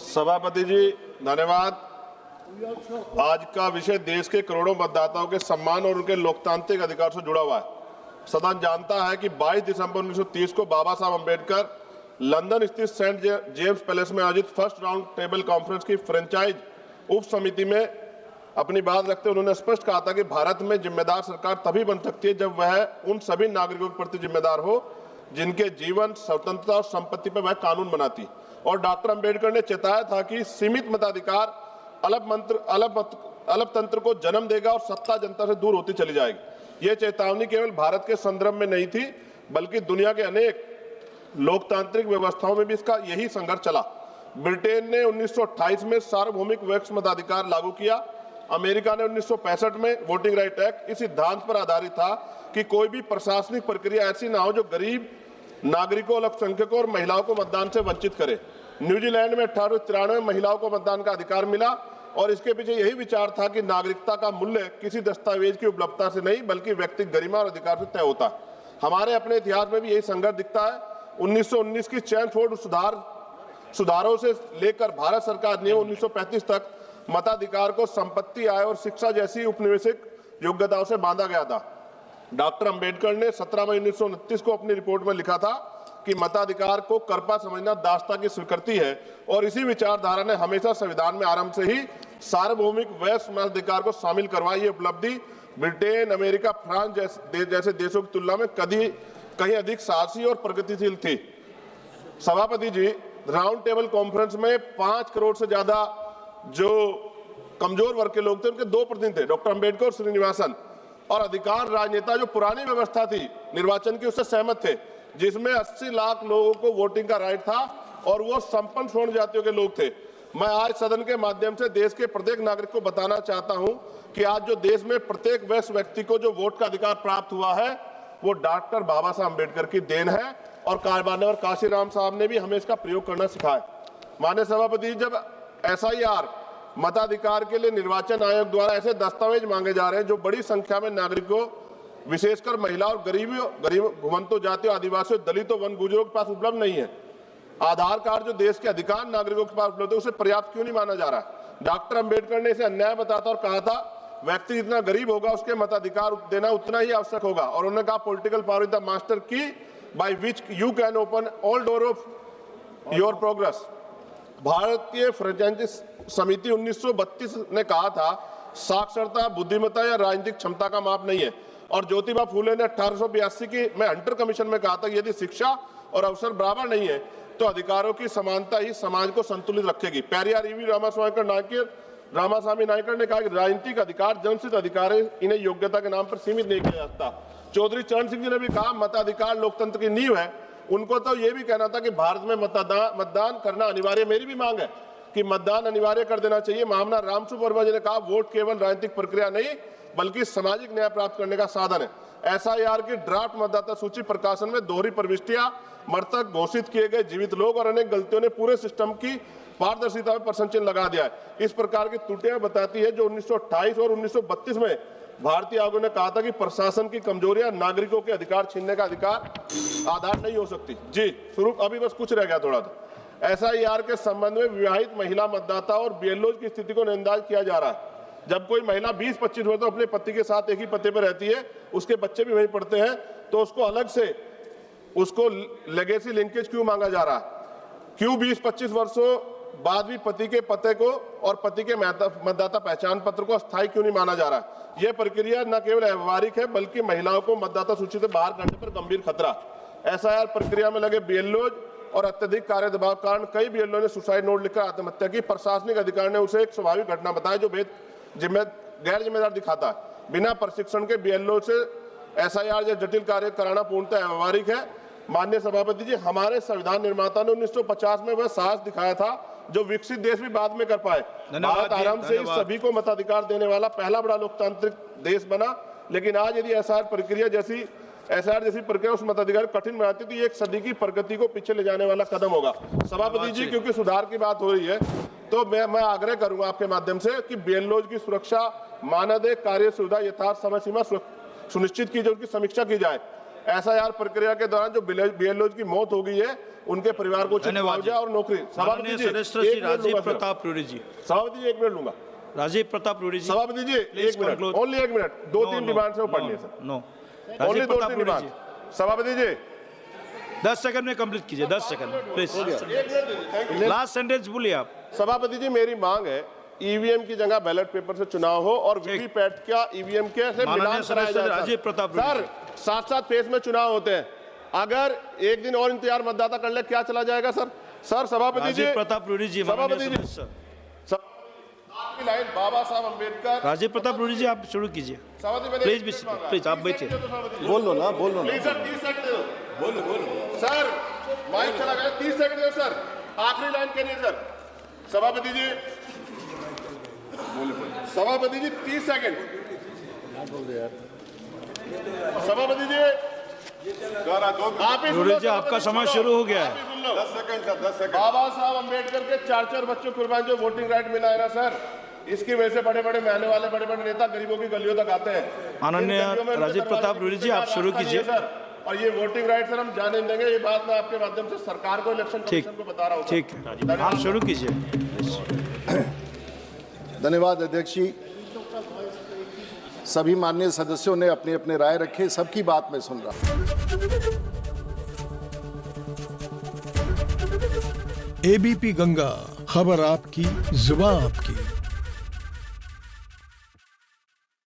सभापति जी धन्यवाद। आज का विषय देश के करोड़ों मतदाताओं के सम्मान और उनके लोकतांत्रिक अधिकार से जुड़ा हुआ है। सदन जानता है कि 22 दिसंबर 1930 को बाबा साहब अम्बेडकर लंदन स्थित सेंट जेम्स पैलेस में आयोजित फर्स्ट राउंड टेबल कॉन्फ्रेंस की फ्रेंचाइज उप समिति में अपनी बात रखते हुए उन्होंने स्पष्ट कहा था कि भारत में जिम्मेदार सरकार तभी बन सकती है जब वह उन सभी नागरिकों के प्रति जिम्मेदार हो जिनके जीवन, स्वतंत्रता और संपत्ति पर वह कानून बनाती। और डॉक्टर अंबेडकर ने चेताया था कि सीमित मताधिकार अलग तंत्र को जन्म देगा और सत्ता जनता से दूर होती चली जाएगी। ये चेतावनी केवल भारत के संदर्भ में नहीं थी, बल्कि दुनिया के अनेक लोकतांत्रिक व्यवस्थाओं में भी इसका यही संघर्ष चला। ब्रिटेन ने 1928 में सार्वभौमिक वयस्क मताधिकार लागू किया। अमेरिका ने 1965 में वोटिंग राइट एक्ट इस सिद्धांत पर आधारित था कि कोई भी प्रशासनिक प्रक्रिया ऐसी ना हो जो गरीब नागरिकों, अल्पसंख्यकों और महिलाओं को मतदान से वंचित करे। न्यूजीलैंड में 1893 में महिलाओं को मतदान का अधिकार मिला और इसके पीछे यही विचार था कि नागरिकता का मूल्य किसी दस्तावेज की उपलब्धता से नहीं बल्कि व्यक्तिगत गरिमा और अधिकार से तय होता है। हमारे अपने इतिहास में भी यही संघर्ष दिखता है। 1919 की चैनफोर्ड सुधारों से लेकर भारत सरकार ने 1935 तक मताधिकार को संपत्ति, आय और शिक्षा जैसी उपनिवेशिक योग्यताओं से बांधा गया था। डॉक्टर अंबेडकर ने 17 मई 1929 को अपनी रिपोर्ट में लिखा था कि मताधिकार को कर्पा समझना दासता की स्वीकृति है और इसी विचारधारा ने हमेशा संविधान में आरंभ से ही सार्वभौमिक वयस्क मताधिकार को शामिल करवाई। ये उपलब्धि ब्रिटेन, अमेरिका, फ्रांस जैसे देशों की तुलना में कहीं अधिक साहसी और प्रगतिशील थी। सभापति जी, राउंड टेबल कॉन्फ्रेंस में 5 करोड़ से ज्यादा जो कमजोर वर्ग के लोग थे उनके 2 प्रतिनिधि थे, डॉक्टर अंबेडकर और श्रीनिवासन, और अधिकार राजनेता जो पुरानी व्यवस्था थी निर्वाचन की उससे सहमत थे, जिसमें 80 लाख लोगों को वोटिंग का राइट था और वो संपन्न स्वर्ण जातियों के लोग थे। मैं आज सदन के माध्यम से देश के प्रत्येक नागरिक को बताना चाहता हूं कि आज जो देश में प्रत्येक वयस्क व्यक्ति को जो वोट का अधिकार प्राप्त हुआ है वो डॉक्टर बाबा साहब अम्बेडकर की देन है और माननीय काशीराम साहब ने भी हमें इसका प्रयोग करना सिखाया। माननीय सभापति, जब SIR मताधिकार के लिए निर्वाचन आयोग द्वारा ऐसे दस्तावेज मांगे जा रहे हैं जो बड़ी संख्या में नागरिकों, विशेषकर महिला और गरीब घुमंतु जातियों, आदिवासियों, दलितों, वन गुजरों के पास उपलब्ध नहीं है। आधार कार्ड जो देश के अधिकांश नागरिकों के पास उपलब्ध है उसे पर्याप्त क्यों नहीं माना जा रहा है? डॉक्टर अंबेडकर ने इसे अन्याय बताता और कहा था व्यक्ति जितना गरीब होगा उसके मताधिकार देना उतना ही आवश्यक होगा और उन्होंने कहा political power is the master key by which you can open all door of your progress. भारतीय फ्रेंचाइजी समिति 1932 ने कहा था साक्षरता, बुद्धिमत्ता या राजनीतिक क्षमता का माप नहीं है और ज्योतिबा फूले ने 1882 की में हंटर कमीशन में कहा था यदि शिक्षा और अवसर बराबर नहीं है तो अधिकारों की समानता ही समाज को संतुलित रखेगी। पेरियार ईवी रामास्वामी नायकर ने कहा कि राजनीतिक अधिकार जन्मसिद्ध अधिकार है, इन्हें योग्यता के नाम पर सीमित नहीं किया जा सकता। चौधरी चरण सिंह जी ने भी कहा मताधिकार लोकतंत्र की नींव है। उनको तो ये भी कहना था कि भारत में मतदान करना अनिवार्य। मेरी भी मांग है कि मतदान अनिवार्य कर देना चाहिए। महामना रामसुब्रमण्यम वर्मा जी ने कहा वोट केवल राजनीतिक प्रक्रिया नहीं बल्कि सामाजिक न्याय प्राप्त करने का साधन है। SIR की ड्राफ्ट मतदाता सूची प्रकाशन में दोहरी प्रविष्टियां, मृतक घोषित किए गए जीवित लोग और अनेक गलतियों ने पूरे सिस्टम की पारदर्शिता में प्रश्न चिन्ह लगा दिया है। इस प्रकार की त्रुटियां बताती है जो 1928 और 1932 में भारतीय आयोग ने कहा था कि प्रशासन की कमजोरियां नागरिकों के अधिकार छीनने का आधार नहीं हो सकती। जी शुरू अभी बस कुछ रह गया थोड़ा था। SIR के संबंध में विवाहित महिला मतदाता और BLOs की स्थिति को नजरअंदाज किया जा रहा है। जब कोई महिला 20-25 वर्ष अपने पति के साथ एक ही पते पर रहती है, उसके बच्चे भी वहीं पढ़ते हैं, तो उसको अलग से उसको लेगेसी लिंकेज क्यों मांगा जा रहा है? क्यों 20-25 वर्षों बाद भी पति के पते को और पति के मतदाता पहचान पत्र को अस्थायी क्यों नहीं माना जा रहा है? यह प्रक्रिया न केवल व्यवहारिक है बल्कि महिलाओं को मतदाता सूची से बाहर करने पर गंभीर खतरा। SIR प्रक्रिया में लगे BLOs और अत्यधिक कार्य दबाव के कारण कई BLO ने सुसाइड नोट लिखकर आत्महत्या की। प्रशासनिक अधिकारी ने उसे एक स्वाभाविक घटना बताया जो गैर जिम्मेदार दिखाता है। बिना प्रशिक्षण के BLO से SIR या जटिल कार्य कराना पूर्णतः व्यवहारिक है। माननीय सभापति जी, हमारे संविधान निर्माता ने 1950 में वह साहस दिखाया था जो विकसित देश भी बाद में कर पाए। भारत आराम से सभी को मताधिकार देने वाला पहला बड़ा लोकतांत्रिक देश बना, लेकिन आज यदि SIR जैसी प्रक्रिया उस मताधिकार कठिन बनाती तो ये एक सदी की प्रगति को पीछे ले जाने वाला कदम होगा। सभापति जी, क्योंकि सुधार की बात हो रही है तो मैं आग्रह करूंगा आपके माध्यम से कि BLOs की सुरक्षा, मानदेय, कार्य सुविधा, यथार्थ समय सीमा सुनिश्चित की जाए, उनकी समीक्षा की जाए। एसआईआर प्रक्रिया के दौरान जो बीएलओ की मौत हो गई है उनके परिवार को उचित मुआवजा और नौकरी। माननीय सदस्य श्री राजीव प्रताप रूडी जी। सभापति जी 1 मिनट लूंगा। राजीव प्रताप रूडी जी। सभापति जी 1 मिनट, ओनली 1 मिनट। 2-3 डिमांड से वो पढ़नी है sir. No, only Rajiv Pratap 2-3 Rudy demand. जी। सभापति जी 10 सेकंड में कंप्लीट कीजिए, 10 सेकंड प्लीज। लास्ट सेंटेंस बोलिए आप। सभापति जी मेरी मांग है ईवीएम की जगह बैलेट पेपर से चुनाव हो और वीवीपैट का ईवीएम के से मिलान कराया जाए। राजीव प्रताप सर साथ फेज में चुनाव होते हैं, अगर एक दिन और इंतजार मतदाता कर ले क्या चला जाएगा सर? सर सभापति जी, राजीव प्रताप रूडी जी, सभापति जी लाइन बाबा साहब अम्बेडकर। राजीव प्रताप रूडी जी आप शुरू कीजिए प्लीज। भी प्लीज आप बैठिए। बोल लो ना, बोल लो ना। सर 30 सेकंड दो। बोलो सर, माइक चला गया। 30 सेकंड दो सर, आखिरी लाइन करिए सर। सभापति जी, सभापति जी 30 सेकंड। सभापति जी आप ही रूडी जी आपका समय शुरू हो गया है। 10 सेकंड सर, 10 सेकंड। बाबा साहब अम्बेडकर के 4 बच्चों कुर्बान जो वोटिंग राइट मिला है ना सर, इसकी वजह से बड़े बड़े महल वाले बड़े बड़े नेता गरीबों की गलियों तक आते हैं। माननीय राजीव प्रताप रूडी जी आप शुरू कीजिए सर। और ये वोटिंग राइट सर हम जाने नहीं देंगे, ये बात मैं आपके माध्यम से सरकार को, इलेक्शन कमीशन को बता रहा हूँ। ठीक है, आप शुरू कीजिए। धन्यवाद अध्यक्ष जी। सभी माननीय सदस्यों ने अपने अपने राय रखे, सबकी बात मैं सुन रहा हूं। एबीपी गंगा, खबर आपकी, जुबान आपकी।